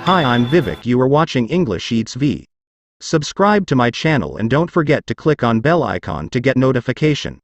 Hi, I'm Vivek. You are watching EnglishEatsV. Subscribe to my channel and don't forget to click on bell icon to get notification.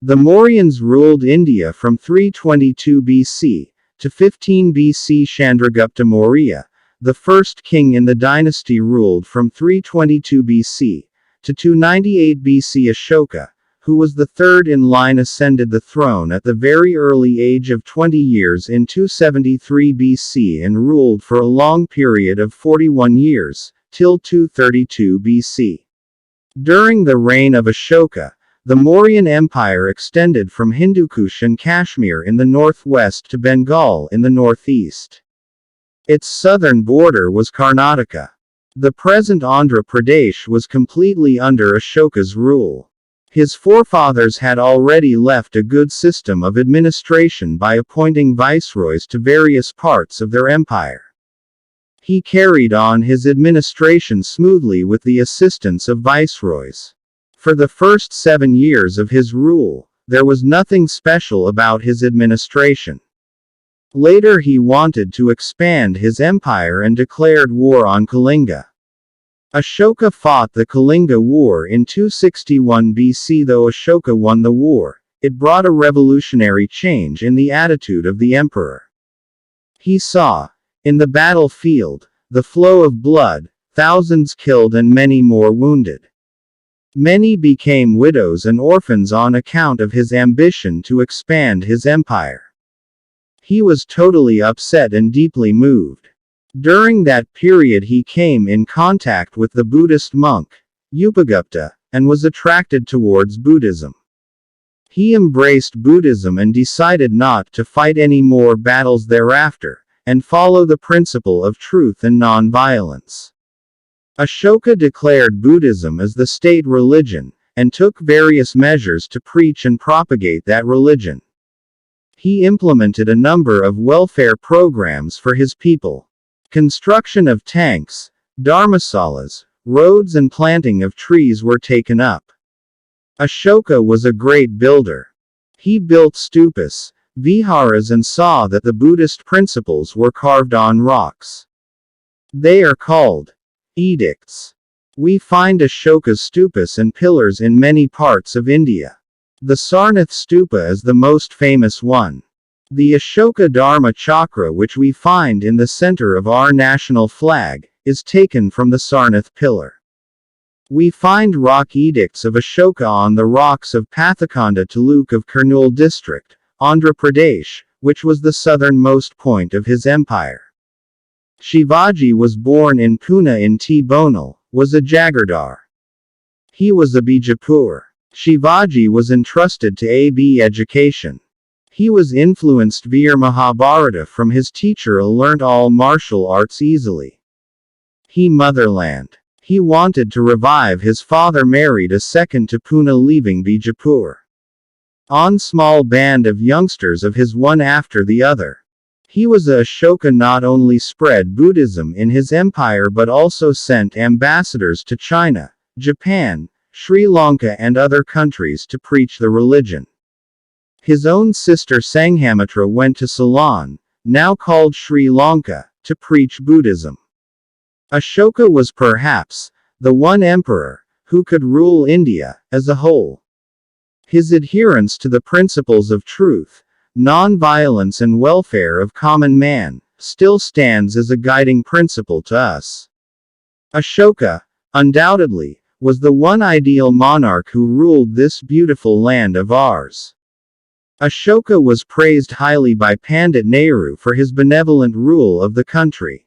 The Mauryans ruled India from 322 BC to 15 BC. Chandragupta Maurya, the first king in the dynasty, ruled from 322 BC to 298 BC. Ashoka, who was the third in line, ascended the throne at the very early age of 20 years in 273 BC and ruled for a long period of 41 years, till 232 BC. During the reign of Ashoka, the Mauryan Empire extended from Hindu Kush and Kashmir in the northwest to Bengal in the northeast. Its southern border was Karnataka. The present Andhra Pradesh was completely under Ashoka's rule. His forefathers had already left a good system of administration by appointing viceroys to various parts of their empire. He carried on his administration smoothly with the assistance of viceroys. For the first 7 years of his rule, there was nothing special about his administration. Later he wanted to expand his empire and declared war on Kalinga. Ashoka fought the Kalinga War in 261 BC. Though Ashoka won the war, it brought a revolutionary change in the attitude of the emperor. He saw, in the battlefield, the flow of blood, thousands killed and many more wounded. Many became widows and orphans on account of his ambition to expand his empire. He was totally upset and deeply moved. During that period he came in contact with the Buddhist monk, Upagupta, and was attracted towards Buddhism. He embraced Buddhism and decided not to fight any more battles thereafter, and follow the principle of truth and non-violence. Ashoka declared Buddhism as the state religion, and took various measures to preach and propagate that religion. He implemented a number of welfare programs for his people. Construction of tanks, dharmasalas, roads and planting of trees were taken up. Ashoka was a great builder. He built stupas, viharas, and saw that the Buddhist principles were carved on rocks. They are called edicts. We find Ashoka's stupas and pillars in many parts of India. The Sarnath stupa is the most famous one. The Ashoka Dharma Chakra, which we find in the center of our national flag, is taken from the Sarnath pillar. We find rock edicts of Ashoka on the rocks of Pathakonda Taluk of Kurnool district, Andhra Pradesh, which was the southernmost point of his empire. Shivaji was born in Pune in Bonal, was a Jagirdar. He was a Bijapur. Shivaji was entrusted to A.B. education. He was influenced via Mahabharata from his teacher, learnt all martial arts easily. He motherland. He wanted to revive his father, married a second to Pune, leaving Bijapur. On small band of youngsters of his, one after the other. He was a Ashoka not only spread Buddhism in his empire but also sent ambassadors to China, Japan, Sri Lanka and other countries to preach the religion. His own sister Sanghamitra went to Ceylon, now called Sri Lanka, to preach Buddhism. Ashoka was perhaps the one emperor who could rule India as a whole. His adherence to the principles of truth, non-violence and welfare of common man still stands as a guiding principle to us. Ashoka, undoubtedly, was the one ideal monarch who ruled this beautiful land of ours. Ashoka was praised highly by Pandit Nehru for his benevolent rule of the country.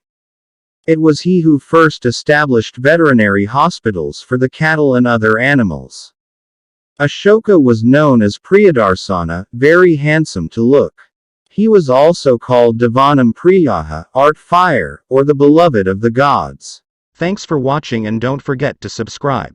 It was he who first established veterinary hospitals for the cattle and other animals. Ashoka was known as Priyadarsana, very handsome to look. He was also called Devanam Priyaha, art fire, or the beloved of the gods. Thanks for watching and don't forget to subscribe.